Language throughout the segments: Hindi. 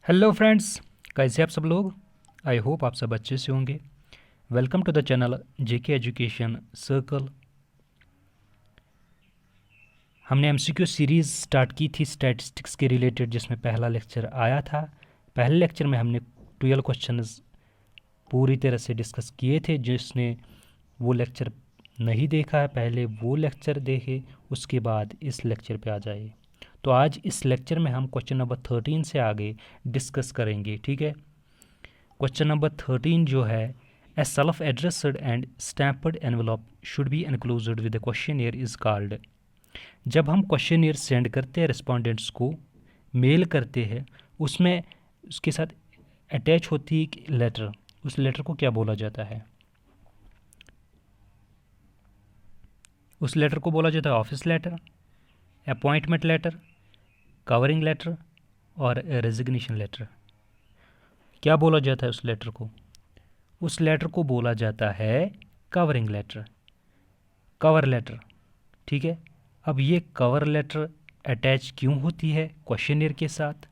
हेलो फ्रेंड्स, कैसे आप सब लोग। आई होप आप सब अच्छे से होंगे। Welcome to the channel JK education circle. हमने एमसीक्यू सीरीज़ स्टार्ट की थी स्टैटिस्टिक्स के रिलेटेड, जिसमें पहला लेक्चर आया था। पहले लेक्चर में हमने 12 क्वेश्चंस पूरी तरह से डिस्कस किए थे। जिसने वो लेक्चर नहीं देखा है पहले वो लेक्चर देखे, उसके बाद इस लेक्चर पे आ जाए। तो आज इस लेक्चर में हम क्वेश्चन नंबर 13 से आगे डिस्कस करेंगे, ठीक है। क्वेश्चन नंबर 13 जो है, ए self addressed and stamped envelope should be enclosed with the questionnaire is called. जब हम क्वेश्चनियर सेंड करते हैं रिस्पोंडेंट्स को, मेल करते हैं, उसमें उसके साथ अटैच होती है एक लेटर। उस लेटर को क्या बोला जाता है? उस लेटर को बोला जाता है office letter, appointment letter, covering letter और रेजिग्नेशन लेटर। क्या बोला जाता है उस लेटर को? उस लेटर को बोला जाता है कवरिंग लेटर, कवर लेटर, ठीक है। अब ये कवर लेटर अटैच क्यों होती है क्वेश्चनियर के साथ?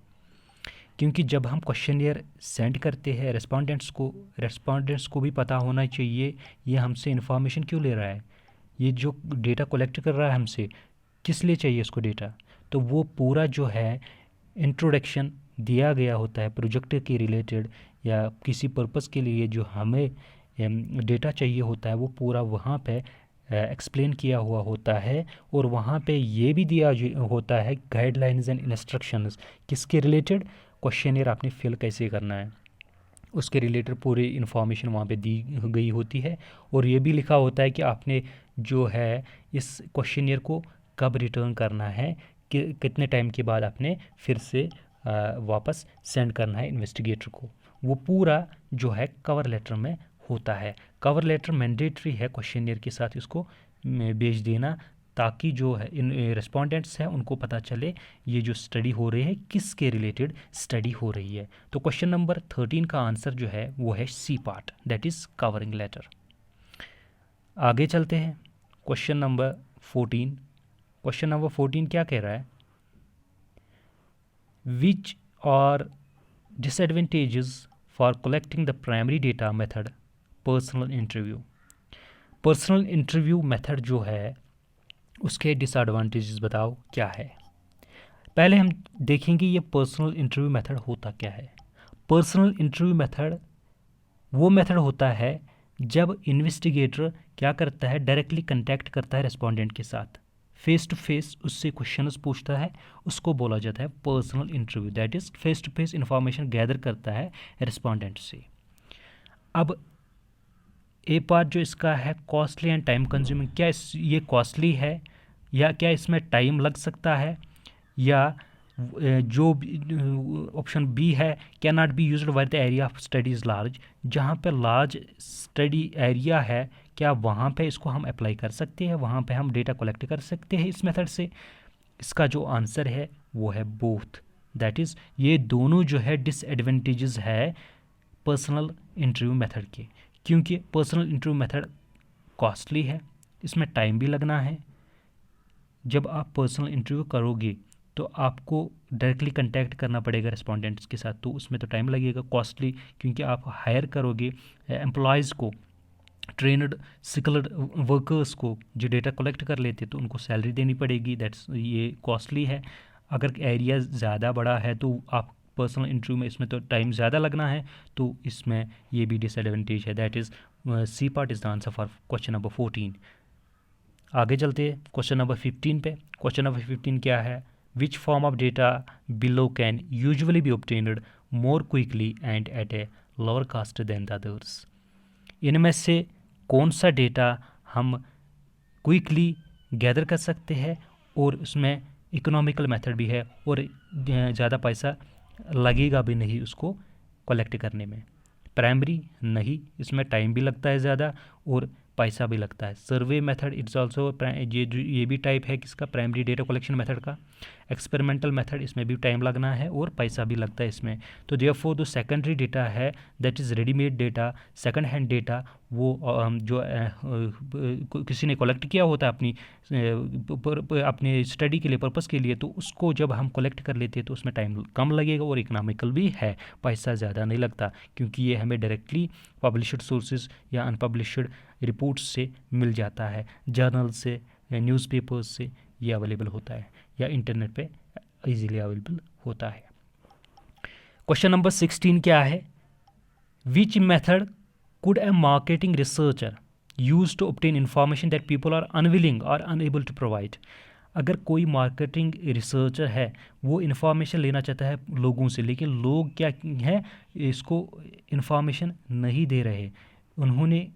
क्योंकि जब हम क्वेश्चनियर सेंड करते हैं रेस्पोंडेंट्स को भी पता होना चाहिए ये हमसे इन्फॉर्मेशन क्यों ले रहा है, ये जो डेटा कलेक्ट कर रहा है हमसे किस लिए चाहिए इसको डेटा। तो वो पूरा जो है इंट्रोडक्शन दिया गया होता है प्रोजेक्ट के रिलेटेड या किसी पर्पस के लिए जो हमें डेटा चाहिए होता है, वो पूरा वहाँ पे एक्सप्लेन किया हुआ होता है। और वहाँ पे ये भी दिया होता है गाइडलाइंस एंड इंस्ट्रक्शंस किसके रिलेटेड, क्वेश्चनियर आपने फिल कैसे करना है, उसके रिलेटेड पूरी इन्फॉर्मेशन वहाँ पे दी गई होती है। और ये भी लिखा होता है कि आपने जो है इस क्वेश्चनियर को कब रिटर्न करना है, कि कितने टाइम के बाद आपने फिर से वापस सेंड करना है इन्वेस्टिगेटर को। वो पूरा जो है कवर लेटर में होता है। कवर लेटर मैंडेटरी है क्वेश्चनियर के साथ इसको भेज देना, ताकि जो है इन रिस्पोंडेंट्स हैं उनको पता चले ये जो स्टडी हो रही है किसके रिलेटेड स्टडी हो रही है। तो क्वेश्चन नंबर 13 का आंसर जो है वो है C part, that is covering letter. आगे चलते हैं क्वेश्चन नंबर 14। क्वेश्चन नंबर 14 क्या कह रहा है? Which are disadvantages for collecting the primary data method personal interview. Personal interview method जो है उसके डिसएडवांटेजेस बताओ क्या है। पहले हम देखेंगे ये पर्सनल इंटरव्यू मेथड होता क्या है। पर्सनल इंटरव्यू मेथड वो मेथड होता है जब इन्वेस्टिगेटर क्या करता है, डायरेक्टली कांटेक्ट करता है रिस्पोंडेंट के साथ, फेस टू फेस उससे क्वेश्चंस पूछता है, उसको बोला जाता है personal interview. That is face to face information gather करता है रिस्पोंडेंट से। अब ए पार्ट जो इसका है कॉस्टली एंड टाइम कंज्यूमिंग, क्या ये कॉस्टली है या क्या इसमें टाइम लग सकता है, या जो ऑप्शन बी है can not be used wire the area of study is large, जहाँ पे लार्ज स्टडी एरिया है क्या वहाँ पे इसको हम अप्लाई कर सकते हैं, वहाँ पे हम डेटा कलेक्ट कर सकते हैं इस मेथड से। इसका जो आंसर है वो है बोथ, दैट इज़ ये दोनों जो है डिसएडवांटेजेस है पर्सनल इंटरव्यू मेथड के। क्योंकि पर्सनल इंटरव्यू मेथड कॉस्टली है, इसमें टाइम भी लगना है। जब आप पर्सनल इंटरव्यू करोगे तो आपको डायरेक्टली कांटेक्ट करना पड़ेगा रिस्पोंडेंट्स के साथ, तो उसमें तो टाइम लगेगा, कॉस्टली, क्योंकि आप हायर करोगे एम्प्लॉयज़ को, ट्रेनड स्किल्ड वर्कर्स को जो डेटा कलेक्ट कर लेते तो उनको सैलरी देनी पड़ेगी, दैट्स ये कॉस्टली है। अगर एरिया ज़्यादा बड़ा है तो आप पर्सनल इंटरव्यू में इसमें तो टाइम ज़्यादा लगना है, तो इसमें ये भी डिसएडवांटेज है। That is C part is the answer for question number 14। आगे चलते हैं क्वेश्चन नंबर 15 पे। क्वेश्चन नंबर 15 क्या है? Which form of data below can usually be obtained more quickly and at a lower cost than the others. इनमें से कौन सा डेटा हम क्विकली गैदर कर सकते हैं और उसमें इकोनॉमिकल मेथड भी है और ज़्यादा पैसा लगेगा भी नहीं उसको कलेक्ट करने में। प्राइमरी नहीं, इसमें टाइम भी लगता है ज़्यादा और पैसा भी लगता है। सर्वे मेथड इट्स आल्सो ये भी टाइप है किसका, प्राइमरी डेटा कलेक्शन मेथड का। एक्सपेरिमेंटल मेथड, इसमें भी टाइम लगना है और पैसा भी लगता है इसमें। तो देयरफॉर जो सेकेंडरी डेटा है that is readymade data, second hand data, वो जो किसी ने कलेक्ट किया होता है अपने स्टडी के लिए, पर्पस के लिए, तो उसको जब हम कलेक्ट कर लेते हैं तो उसमें टाइम कम लगेगा और इकोनॉमिकल भी है, पैसा ज़्यादा नहीं लगता, क्योंकि ये हमें डायरेक्टली पब्लिश्ड सोर्सेज या अनपब्लिश्ड रिपोर्ट्स से मिल जाता है, जर्नल से, न्यूज़पेपर्स से ये अवेलेबल होता है या इंटरनेट पे इजीली अवेलेबल होता है। क्वेश्चन नंबर 16 क्या है, which method could a marketing researcher use to obtain information that people are unwilling और अनएबल टू प्रोवाइड। अगर कोई मार्केटिंग रिसर्चर है वो इन्फॉर्मेशन लेना चाहता है लोगों से, लेकिन लोग क्या है इसको इन्फॉर्मेशन नहीं दे रहे, उन्होंने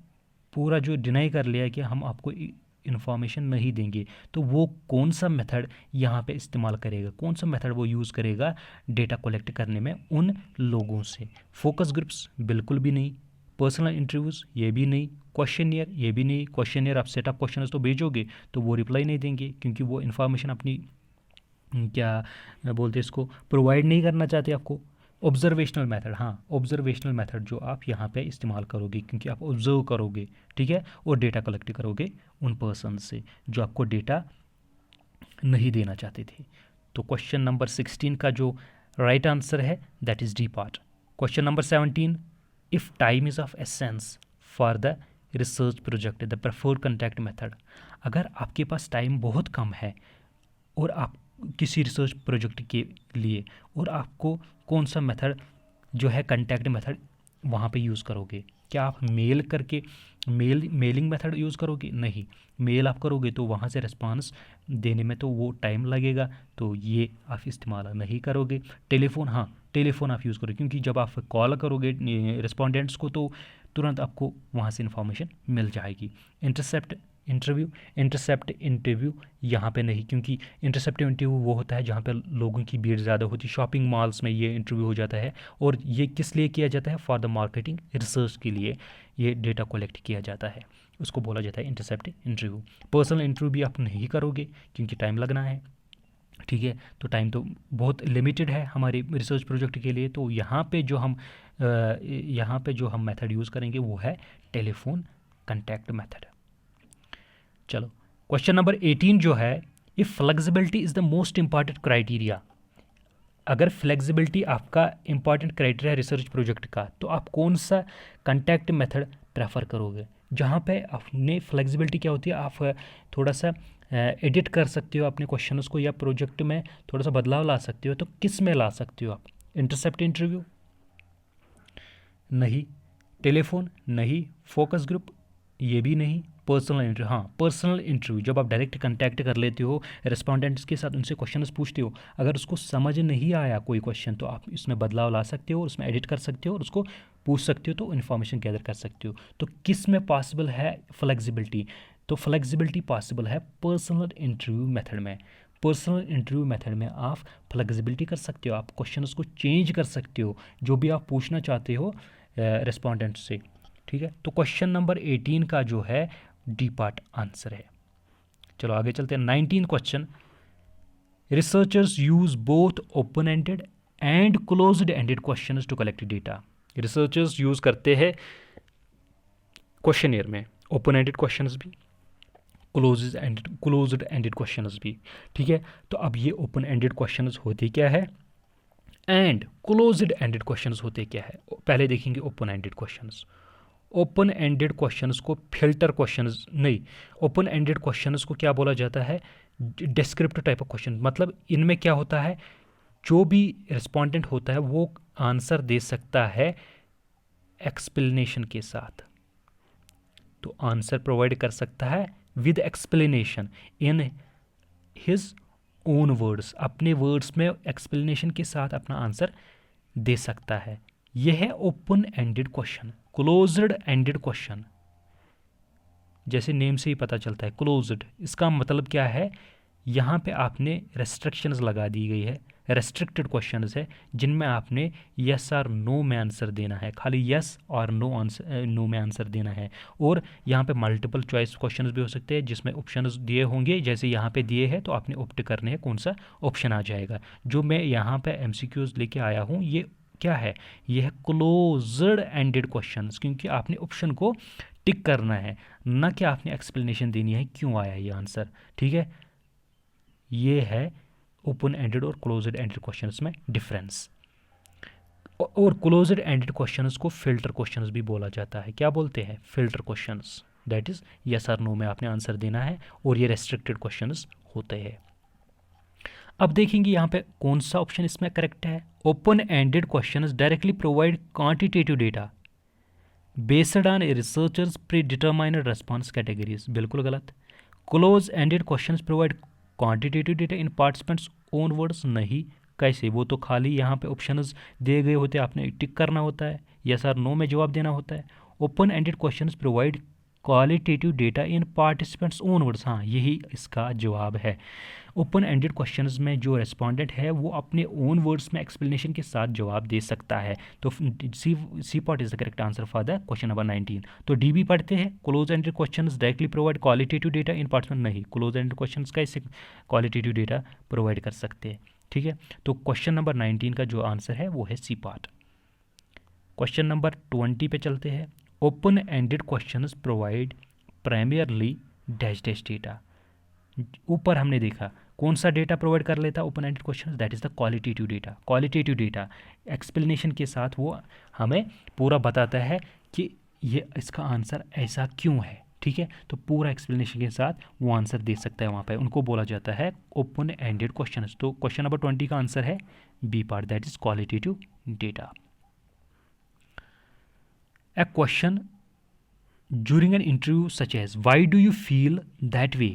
पूरा जो डिनाई कर लिया कि हम आपको इन्फॉर्मेशन नहीं देंगे, तो वो कौन सा मेथड यहाँ पे इस्तेमाल करेगा, कौन सा मेथड वो यूज़ करेगा डेटा कलेक्ट करने में उन लोगों से। फोकस ग्रुप्स बिल्कुल भी नहीं, पर्सनल इंटरव्यूज़ ये भी नहीं, क्वेश्चनियर ये भी नहीं। क्वेश्चनियर आप सेट ऑफ क्वेश्चंस तो भेजोगे तो वो रिप्लाई नहीं देंगे, क्योंकि वो इन्फॉर्मेशन अपनी क्या बोलते इसको प्रोवाइड नहीं करना चाहते आपको। ऑब्जर्वेशनल मेथड, हाँ ऑब्जर्वेशनल मेथड जो आप यहाँ पे इस्तेमाल करोगे, क्योंकि आप ऑब्जर्व करोगे, ठीक है, और डेटा कलेक्ट करोगे उन पर्सन से जो आपको डेटा नहीं देना चाहते थे। तो क्वेश्चन नंबर 16 का जो राइट आंसर है that is D part. Question number 17, if time is of essence for the research project the preferred contact method. अगर आपके पास टाइम बहुत कम है और आप किसी रिसर्च प्रोजेक्ट के लिए, और आपको कौन सा मेथड जो है कॉन्टैक्ट मेथड वहाँ पे यूज़ करोगे, क्या आप मेल करके मेलिंग मेथड यूज़ करोगे? नहीं, मेल आप करोगे तो वहाँ से रिस्पांस देने में तो वो टाइम लगेगा, तो ये आप इस्तेमाल नहीं करोगे। टेलीफोन, हाँ टेलीफोन आप यूज़ करोगे, क्योंकि जब आप कॉल करोगे रिस्पोंडेंट्स को तो तुरंत आपको वहाँ से इन्फॉर्मेशन मिल जाएगी। इंटरसेप्ट इंटरव्यू यहाँ पे नहीं, क्योंकि इंटरसेप्ट इंटरव्यू वो होता है जहाँ पे लोगों की भीड़ ज़्यादा होती है, शॉपिंग मॉल्स में ये इंटरव्यू हो जाता है, और ये किस लिए किया जाता है, फॉर द मार्केटिंग रिसर्च के लिए ये डेटा कलेक्ट किया जाता है, उसको बोला जाता है इंटरसेप्ट इंटरव्यू। पर्सनल इंटरव्यू भी आप नहीं करोगे क्योंकि टाइम लगना है, ठीक है, तो टाइम तो बहुत लिमिटेड है हमारे रिसर्च प्रोजेक्ट के लिए। तो यहाँ पे जो हम मेथड यूज़ करेंगे वो है टेलीफोन कॉन्टैक्ट मेथड। चलो क्वेश्चन नंबर 18 जो है, if flexibility is the most important criteria. अगर फ्लेक्सिबिलिटी आपका इंपॉर्टेंट क्राइटेरिया है रिसर्च प्रोजेक्ट का, तो आप कौन सा कॉन्टैक्ट मेथड प्रेफर करोगे? जहाँ पे आपने फ्लेक्सिबिलिटी क्या होती है, आप थोड़ा सा एडिट कर सकते हो अपने क्वेश्चंस को या प्रोजेक्ट में थोड़ा सा बदलाव ला सकते हो, तो किस में ला सकते हो आप? इंटरसेप्ट इंटरव्यू नहीं, टेलीफोन नहीं, फोकस ग्रुप ये भी नहीं, पर्सनल इंटरव्यू, हाँ पर्सनल इंटरव्यू जब आप डायरेक्ट कांटेक्ट कर लेते हो रिस्पोंडेंट्स के साथ, उनसे क्वेश्चंस पूछते हो, अगर उसको समझ नहीं आया कोई क्वेश्चन तो आप इसमें बदलाव ला सकते हो, उसमें एडिट कर सकते हो और उसको पूछ सकते हो, तो इन्फॉर्मेशन गैदर कर सकते हो। तो किस में पॉसिबल है फ्लेक्सिबिलिटी? तो फ्लेक्सिबिलिटी पॉसिबल है पर्सनल इंटरव्यू मेथड में। पर्सनल इंटरव्यू मेथड में आप फ्लेक्सिबिलिटी कर सकते हो, आप क्वेश्चंस को चेंज कर सकते हो जो भी आप पूछना चाहते हो रिस्पोंडेंट से, ठीक है। तो क्वेश्चन नंबर 18 का जो है डी पार्ट आंसर है। चलो आगे चलते हैं। 19 question, researchers use both open ended and closed ended questions to collect data. Researchers use करते हैं क्वेश्चनियर में ओपन एंडेड क्वेश्चंस भी, क्लोज्ड एंडेड क्वेश्चंस भी, ठीक है। तो अब ये ओपन एंडेड क्वेश्चंस होते क्या है एंड क्लोज्ड एंडेड क्वेश्चंस होते क्या है? पहले देखेंगे open ended questions. Open ended questions को फिल्टर क्वेश्चंस नहीं, ओपन एंडेड क्वेश्चंस को क्या बोला जाता है? Descriptive type of question. मतलब इनमें क्या होता है, जो भी रिस्पोंडेंट होता है वो आंसर दे सकता है एक्सप्लेनेशन के साथ, तो आंसर प्रोवाइड कर सकता है with explanation in his own words, अपने वर्ड्स में एक्सप्लेनेशन के साथ अपना आंसर दे सकता है। यह है open ended question. Closed ended question जैसे नेम से ही पता चलता है क्लोज्ड, इसका मतलब क्या है, यहाँ पे आपने रेस्ट्रिक्शंस लगा दी गई है रेस्ट्रिक्टेड क्वेश्चंस है जिनमें आपने यस और नो में आंसर देना है, खाली यस और नो में आंसर देना है। और यहाँ पे मल्टीपल चॉइस क्वेश्चंस भी हो सकते हैं जिसमें ऑप्शंस दिए होंगे, जैसे यहाँ पे दिए हैं तो आपने ऑप्ट करने हैं कौन सा ऑप्शन आ जाएगा। जो मैं यहाँ पे एमसीक्यूज लेके आया हूँ ये क्या है, ये है क्लोज्ड एंडेड क्वेश्चंस, क्योंकि आपने ऑप्शन को टिक करना है, ना कि आपने एक्सप्लेनेशन देनी है क्यों आया ये आंसर। ठीक है, ये है ओपन एंडेड और क्लोज्ड एंडेड क्वेश्चंस में डिफरेंस। और क्लोज्ड एंडेड क्वेश्चंस को फिल्टर क्वेश्चंस भी बोला जाता है। क्या बोलते हैं, filter questions, that is yes और नो में आपने आंसर देना है, और ये रेस्ट्रिक्टेड क्वेश्चंस होते हैं। अब देखेंगे यहाँ पे कौन सा ऑप्शन इसमें करेक्ट है। Open ended questions directly provide quantitative data based on researchers pre determined response categories, बिल्कुल गलत। Close ended questions provide quantitative data in participants own words, नहीं। कैसे, वो तो खाली यहाँ पे ऑप्शंस दिए गए होते हैं, आपने टिक करना होता है, यस और नो में जवाब देना होता है। Open ended questions provide qualitative data in participants own words, हाँ यही इसका जवाब है। ओपन एंडेड क्वेश्चंस में जो रेस्पोंडेंट है वो अपने ओन वर्ड्स में एक्सप्लेनेशन के साथ जवाब दे सकता है। तो C part is the correct answer for the question number 19। तो डी बी पढ़ते हैं, close ended questions directly provide qualitative data in participant, नहीं, क्लोज एंडेड क्वेश्चंस कैसे क्वालिटेटिव डेटा प्रोवाइड कर सकते हैं। ठीक है, तो क्वेश्चन नंबर 19 का जो आंसर है वो है सी पार्ट। क्वेश्चन नंबर 20 पे चलते हैं। Open ended questions provide primarily dash dash data, ऊपर हमने देखा कौन सा डेटा प्रोवाइड कर लेता है open ended question, that is the qualitative data. Qualitative data explanation के साथ वो हमें पूरा बताता है कि ये इसका आंसर ऐसा क्यों है। ठीक है, तो पूरा एक्सप्लेनेशन के साथ वो आंसर दे सकता है, वहाँ पे उनको बोला जाता है ओपन एंडेड क्वेश्चन। तो क्वेश्चन नंबर 20 का आंसर है B part, that is qualitative data. A question during an interview such as why do you feel that way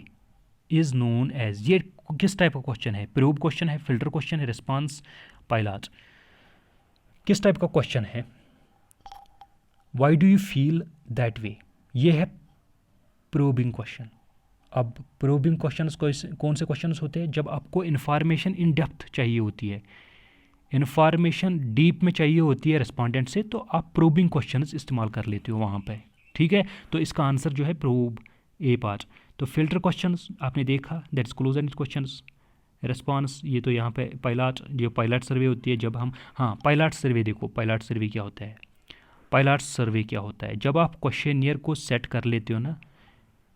is known as, ये किस टाइप का क्वेश्चन है, प्रोब क्वेश्चन है, फिल्टर क्वेश्चन है, रिस्पांस पायलट, किस टाइप का क्वेश्चन है। why do you feel that way, ये है प्रोबिंग क्वेश्चन। अब प्रोबिंग क्वेश्चंस कौन से क्वेश्चंस होते हैं, जब आपको इन्फॉर्मेशन इन डेप्थ चाहिए होती है, इन्फॉर्मेशन डीप में चाहिए होती है रिस्पॉन्डेंट से, तो आप प्रोबिंग क्वेश्चंस इस्तेमाल कर लेते हो वहाँ पे। ठीक है, तो इसका आंसर जो है प्रोब ए पार्ट। तो फिल्टर क्वेश्चंस आपने देखा, that's close ended questions. Response, ये तो यहाँ पे पायलट, जो पायलट सर्वे होती है जब हम, हाँ पायलट सर्वे देखो, पायलट सर्वे क्या होता है, पायलट सर्वे क्या होता है, जब आप क्वेश्चनियर को सेट कर लेते हो ना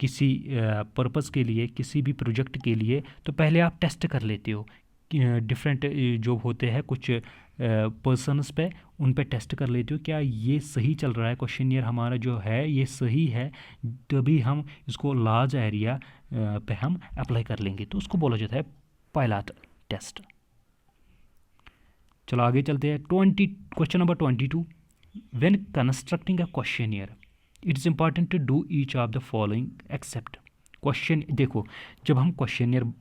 किसी पर्पज़ के लिए, किसी भी प्रोजेक्ट के लिए, तो पहले आप टेस्ट कर लेते हो डिफरेंट जो होते हैं कुछ पर्सनस पे, उन पे टेस्ट कर लेते हो क्या ये सही चल रहा है, क्वेश्चनियर हमारा जो है ये सही है, तभी हम इसको लार्ज एरिया पे हम अप्लाई कर लेंगे, तो उसको बोला जाता है पायलट टेस्ट। चलो आगे चलते हैं। Question number 22, when constructing a questionnaire it is important to do each of the following except. Question देखो, जब हम क्वेश्चनियर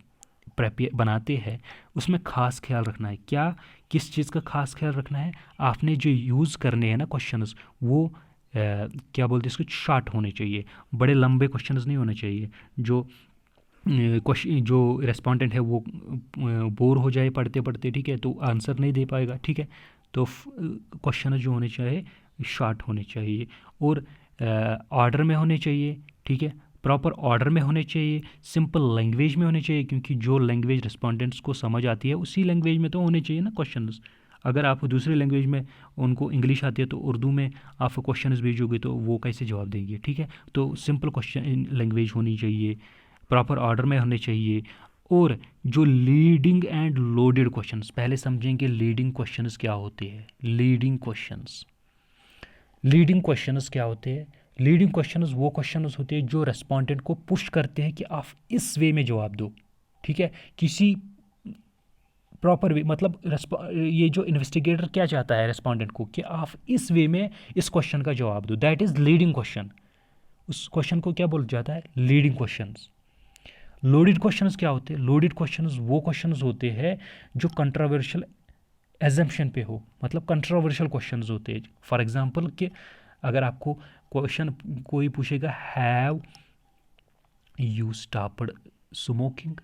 बनाते हैं उसमें ख़ास ख्याल रखना है, क्या किस चीज़ का ख़ास ख्याल रखना है, आपने जो यूज़ करने हैं ना क्वेश्चंस, वो क्या बोलते हैं इसको, शॉर्ट होने चाहिए, बड़े लंबे क्वेश्चंस नहीं होने चाहिए, जो जो रेस्पोंडेंट है वो बोर हो जाए पढ़ते पढ़ते, ठीक है, तो आंसर नहीं दे पाएगा। ठीक है, तो क्वेश्चन जो होने चाहिए शॉर्ट होने चाहिए, और ऑर्डर में होने चाहिए। ठीक है, प्रॉपर ऑर्डर में होने चाहिए, सिंपल लैंग्वेज में होने चाहिए, क्योंकि जो लैंग्वेज रिस्पोंडेंट्स को समझ आती है उसी लैंग्वेज में तो होने चाहिए ना क्वेश्चंस। अगर आप दूसरी लैंग्वेज में, उनको इंग्लिश आती है तो उर्दू में आप क्वेश्चंस भेजोगे तो वो कैसे जवाब देंगे। ठीक है, तो सिंपल क्वेश्चन लैंग्वेज होनी चाहिए, प्रॉपर ऑर्डर में होने चाहिए, और जो लीडिंग एंड लोडेड क्वेश्चंस, पहले समझेंगे लीडिंग क्वेश्चंस क्या होते हैं। लीडिंग क्वेश्चंस क्या होते हैं, लीडिंग क्वेश्चंस वो क्वेश्चंस होते हैं जो रेस्पोंडेंट को पुश करते हैं कि आप इस वे में जवाब दो। ठीक है, किसी प्रॉपर वे, मतलब ये जो इन्वेस्टिगेटर क्या चाहता है रेस्पोंडेंट को कि आप इस वे में इस क्वेश्चन का जवाब दो, दैट इज़ लीडिंग क्वेश्चन। उस क्वेश्चन को क्या बोला जाता है, लीडिंग क्वेश्चंस। लोडेड क्वेश्चंस क्या होते हैं, लोडेड क्वेश्चंस वो क्वेश्चंस होते हैं जो कंट्रोवर्शियल एजम्पशन पे हो, मतलब कंट्रोवर्शियल क्वेश्चंस होते हैं। फॉर एग्जांपल कि अगर आपको क्वेश्चन कोई पूछेगा, have you stopped smoking,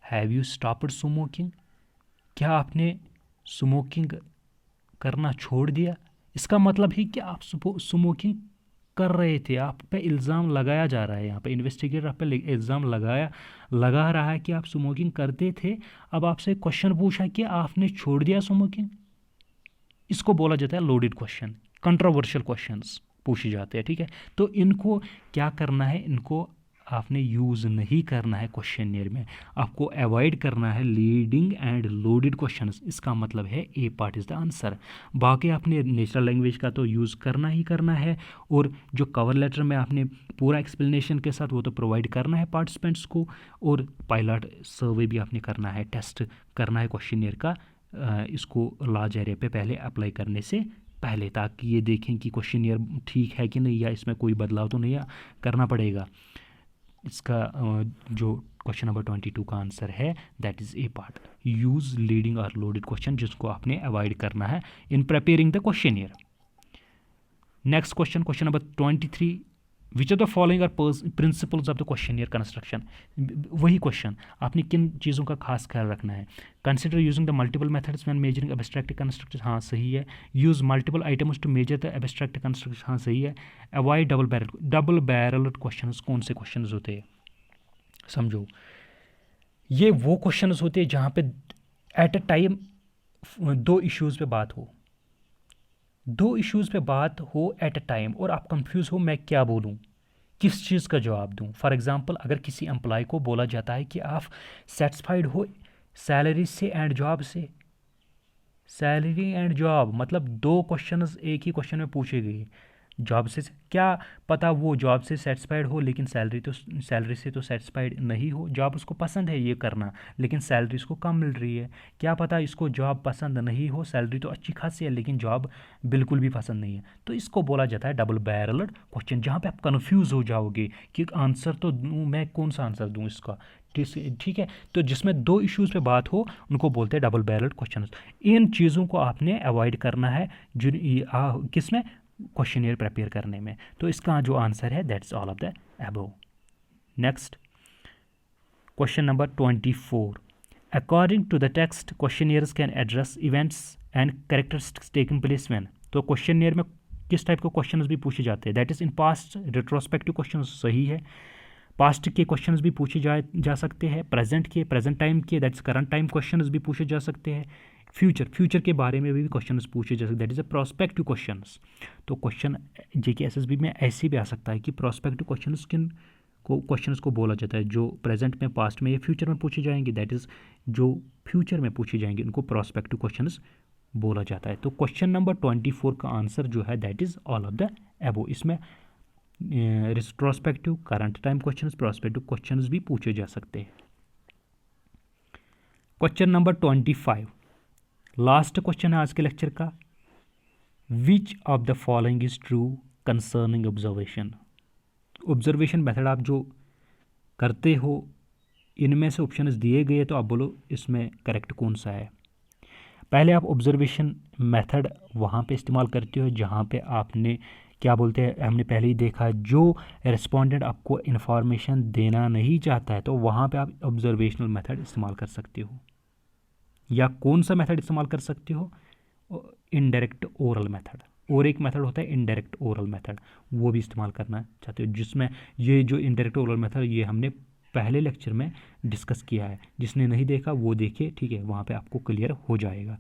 have you stopped smoking, क्या आपने स्मोकिंग करना छोड़ दिया? इसका मतलब ही कि आप स्मोकिंग कर रहे थे, आप पे इल्ज़ाम लगाया जा रहा है, यहाँ पे इन्वेस्टिगेटर आप पे इल्ज़ाम लगा रहा है कि आप स्मोकिंग करते थे। अब आपसे क्वेश्चन पूछा कि आपने छोड़ दिया स्मोकिंग। इसको बोला जाता है लोडेड क्वेश्चन, कंट्रोवर्शियल क्वेश्चंस पूछे जाते हैं, ठीक है। तो इनको क्या करना है, इनको आपने यूज़ नहीं करना है क्वेश्चनियर में, आपको अवॉइड करना है लीडिंग एंड लोडेड क्वेश्चंस। इसका मतलब है ए पार्ट इज़ द आंसर। बाकी आपने नेचुरल लैंग्वेज का तो यूज़ करना ही करना है, और जो कवर लेटर में आपने पूरा एक्सप्लेनेशन के साथ वो तो प्रोवाइड करना है पार्टिसिपेंट्स को, और पायलट सर्वे भी आपने करना है, टेस्ट करना है क्वेश्चनियर का इसको लार्ज एरिया पे पहले अप्लाई करने से पहले, ताकि ये देखें कि क्वेश्चनियर ठीक है कि नहीं, या इसमें कोई बदलाव तो नहीं करना पड़ेगा। इसका जो क्वेश्चन नंबर 22 का आंसर है that is A part, use leading और लोडेड क्वेश्चन, जिसको आपने अवॉइड करना है in preparing the questionnaire. Next question, question number 23, which of the following are principles of the questionnaire construction. वही क्वेश्चन, आपने किन चीज़ों का खास ख्याल रखना है। Consider using the multiple methods when measuring abstract construction, हाँ सही है। Use multiple items to measure the abstract construction, हाँ सही है। अवॉइड डबल बैरल क्वेश्चंस, कौन से क्वेश्चंस होते हैं समझो। ये वो क्वेश्चंस होते हैं जहाँ पे एट अ टाइम दो इश्यूज़ पे बात हो, दो इश्यूज़ पे बात हो एट अ टाइम, और आप कंफ्यूज हो मैं क्या बोलूँ, किस चीज़ का जवाब दूँ। फॉर एग्जांपल, अगर किसी एम्प्लॉय को बोला जाता है कि आप सेटिस्फाइड हो सैलरी से एंड जॉब से, सैलरी एंड जॉब मतलब दो क्वेश्चंस एक ही क्वेश्चन में पूछे गए। जॉब से क्या पता वो जॉब से सेटिस्फाइड हो, लेकिन सैलरी से तो सेटिस्फाइड नहीं हो। जॉब उसको पसंद है ये करना, लेकिन सैलरी इसको कम मिल रही है। क्या पता इसको जॉब पसंद नहीं हो, सैलरी तो अच्छी खासी है, लेकिन जॉब बिल्कुल भी पसंद नहीं है। तो इसको बोला जाता है डबल बैरल्ड क्वेश्चन, जहाँ पे आप कन्फ्यूज़ हो जाओगे कि आंसर तो दूँ मैं, कौन सा आंसर दूँ इसका, ठीक है। तो जिसमें दो इश्यूज़ पे बात हो उनको बोलते हैं डबल बैरल्ड क्वेश्चन। इन चीज़ों को आपने अवॉइड करना है किसमें, क्वेश्चनियर प्रिपेयर करने में। तो इसका जो आंसर है that's all of the above. Next question number 24, according to the text questionnaires can address events and characteristics taking place when. तो क्वेश्चनियर में किस टाइप के क्वेश्चंस भी पूछे जाते हैं, that is in past retrospective question, सही है। पास्ट के क्वेश्चंस भी पूछे जा सकते हैं, प्रेजेंट के, प्रेजेंट टाइम के दैट्स करंट टाइम क्वेश्चंस भी पूछे जा सकते हैं, फ्यूचर के बारे में भी क्वेश्चंस पूछे जा सकते, that is a prospective questions. तो क्वेश्चन जेके एसएसबी में ऐसे भी आ सकता है कि प्रोस्पेक्टिव क्वेश्चंस को बोला जाता है जो प्रेजेंट में, पास्ट में या फ्यूचर में पूछे जाएंगे, दैट इज़ जो फ्यूचर में पूछे जाएंगे उनको प्रोस्पेक्टिव क्वेश्चंस बोला जाता है। तो क्वेश्चन नंबर 24 का आंसर जो है that is all of the above. इसमें retrospective, current time questions, prospective questions भी पूछे जा सकते हैं। क्वेश्चन नंबर 25, लास्ट क्वेश्चन है आज के लेक्चर का, विच of the following is true concerning observation. Observation method आप जो करते हो, इनमें से ऑप्शंस दिए गए, तो आप बोलो इसमें करेक्ट कौन सा है। पहले आप ऑब्जर्वेशन मेथड वहाँ पे इस्तेमाल करते हो जहाँ पे आपने क्या बोलते हैं, हमने पहले ही देखा, जो रिस्पोंडेंट आपको इन्फॉर्मेशन देना नहीं चाहता है तो वहाँ पे आप ऑब्जर्वेशनल मेथड इस्तेमाल कर सकते हो। या कौन सा मेथड इस्तेमाल कर सकते हो, इनडायरेक्ट ओरल मेथड, और एक मेथड होता है इनडायरेक्ट ओरल मेथड, वो भी इस्तेमाल करना चाहते हो। जिसमें ये जो इनडायरेक्ट ओरल मेथड ये हमने पहले लेक्चर में डिस्कस किया है, जिसने नहीं देखा वो देखे, ठीक है, वहाँ पे आपको क्लियर हो जाएगा।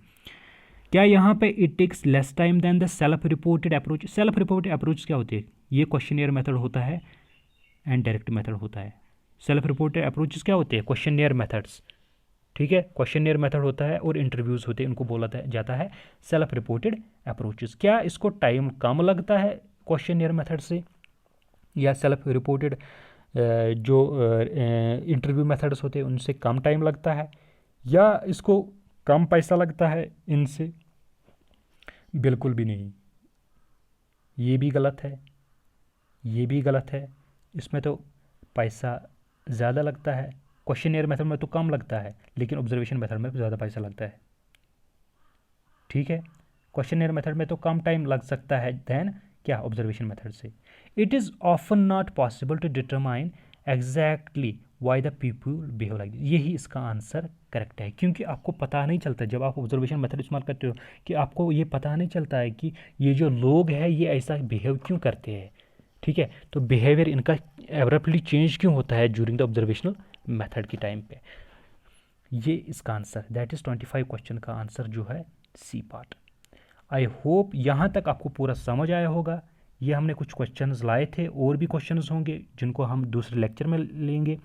क्या यहाँ पे it takes less time than the self reported approach. Self reported approach क्या होती है, ये क्वेश्चनियर मेथड होता है एंड डायरेक्ट मेथड होता है। सेल्फ रिपोर्टेड अप्रोचेस क्या होते हैं, क्वेश्चनियर मेथड्स, ठीक है, क्वेश्चनियर मेथड होता है और इंटरव्यूज़ होते हैं, उनको बोला जाता है सेल्फ रिपोर्टेड अप्रोचेस। क्या इसको टाइम कम लगता है क्वेश्चनियर मेथड से, या सेल्फ रिपोर्टेड जो इंटरव्यू मेथड्स होते हैं उनसे कम टाइम लगता है, या इसको कम पैसा लगता है इनसे? बिल्कुल भी नहीं, ये भी गलत है, ये भी गलत है। इसमें तो पैसा ज़्यादा लगता है, क्वेश्चनियर मेथड में तो कम लगता है, लेकिन ऑब्जर्वेशन मेथड में ज़्यादा पैसा लगता है, ठीक है। क्वेश्चनियर मेथड में तो कम टाइम लग सकता है देन क्या, ऑब्जर्वेशन मेथड से। It is often not possible to determine exactly why the people behave like, यही इसका आंसर करेक्ट है। क्योंकि आपको पता नहीं चलता जब आप ऑब्जर्वेशन मेथड इस्तेमाल करते हो कि आपको ये पता नहीं चलता है कि ये जो लोग हैं ये ऐसा बिहेव क्यों करते हैं, ठीक है। तो बिहेवियर इनका एब्रप्टली चेंज क्यों होता है ड्यूरिंग द ऑब्जर्वेशनल मेथड की टाइम पे, ये इसका आंसर, दैट इज़ 25 क्वेश्चन का आंसर जो है सी पार्ट। आई होप यहाँ तक आपको पूरा समझ आया होगा। ये हमने कुछ क्वेश्चंस लाए थे, और भी क्वेश्चंस होंगे जिनको हम दूसरे लेक्चर में लेंगे।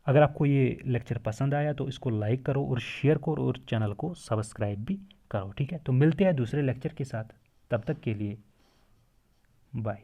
अगर आपको ये लेक्चर पसंद आया तो इसको लाइक करो और शेयर करो और चैनल को सब्सक्राइब भी करो, ठीक है। तो मिलते हैं दूसरे लेक्चर के साथ, तब तक के लिए बाय।